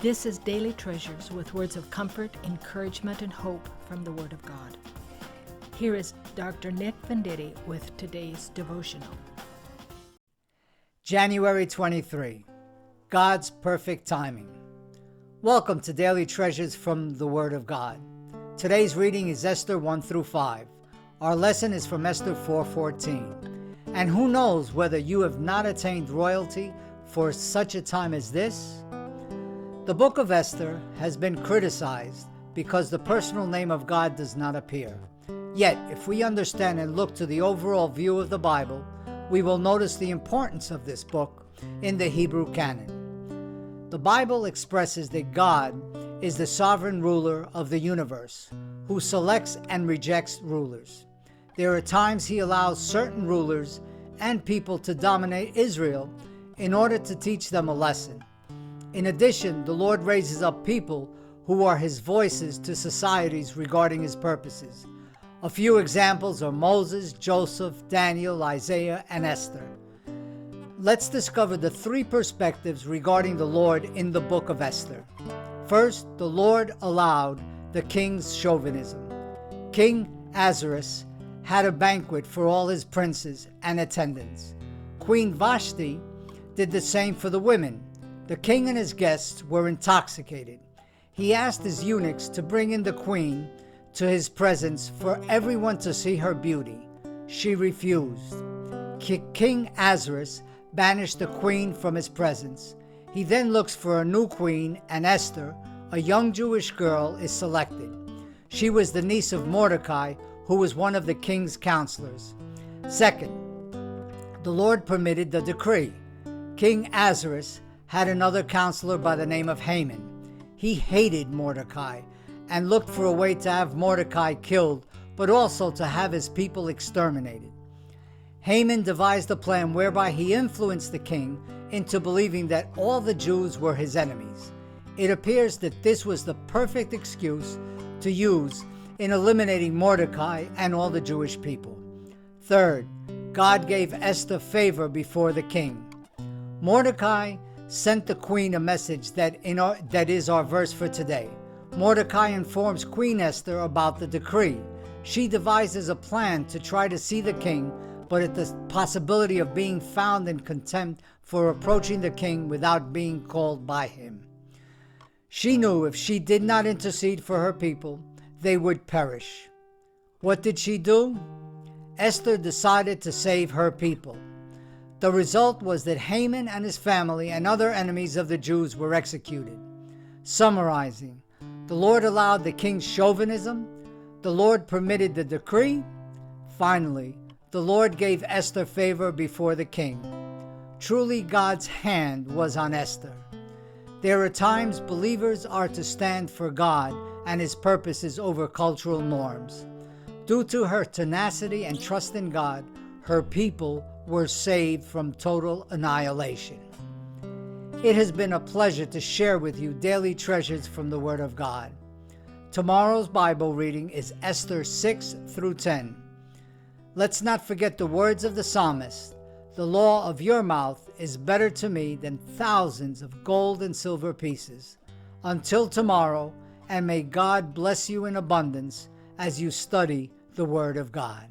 This is Daily Treasures with words of comfort, encouragement, and hope from the Word of God. Here is Dr. Nick Venditti with today's devotional. January 23, God's perfect timing. Welcome to Daily Treasures from the Word of God. Today's reading is Esther 1 through 5. Our lesson is from Esther 4:14. And who knows whether you have not attained royalty for such a time as this? The book of Esther has been criticized because the personal name of God does not appear. Yet, if we understand and look to the overall view of the Bible, we will notice the importance of this book in the Hebrew canon. The Bible expresses that God is the sovereign ruler of the universe, who selects and rejects rulers. There are times He allows certain rulers and people to dominate Israel in order to teach them a lesson. In addition, the Lord raises up people who are His voices to societies regarding His purposes. A few examples are Moses, Joseph, Daniel, Isaiah, and Esther. Let's discover the three perspectives regarding the Lord in the book of Esther. First, the Lord allowed the king's chauvinism. King Ahasuerus had a banquet for all his princes and attendants. Queen Vashti did the same for the women. The king and his guests were intoxicated. He asked his eunuchs to bring in the queen to his presence for everyone to see her beauty. She refused. King Ahasuerus banished the queen from his presence. He then looks for a new queen, and Esther, a young Jewish girl, is selected. She was the niece of Mordecai, who was one of the king's counselors. Second, the Lord permitted the decree. King Ahasuerus had another counselor by the name of Haman. He hated Mordecai and looked for a way to have Mordecai killed, but also to have his people exterminated. Haman devised a plan whereby he influenced the king into believing that all the Jews were his enemies. It appears that this was the perfect excuse to use in eliminating Mordecai and all the Jewish people. Third, God gave Esther favor before the king. Mordecai sent the queen a message that is our verse for today. Mordecai informs Queen Esther about the decree. She devises a plan to try to see the king, but at the possibility of being found in contempt for approaching the king without being called by him. She knew if she did not intercede for her people, they would perish. What did she do? Esther decided to save her people. The result was that Haman and his family and other enemies of the Jews were executed. Summarizing, the Lord allowed the king's chauvinism, the Lord permitted the decree, finally, the Lord gave Esther favor before the king. Truly, God's hand was on Esther. There are times believers are to stand for God and His purposes over cultural norms. Due to her tenacity and trust in God, her people were saved from total annihilation. It has been a pleasure to share with you daily treasures from the Word of God. Tomorrow's Bible reading is Esther 6 through 10. Let's not forget the words of the psalmist. The law of your mouth is better to me than thousands of gold and silver pieces. Until tomorrow, and may God bless you in abundance as you study the Word of God.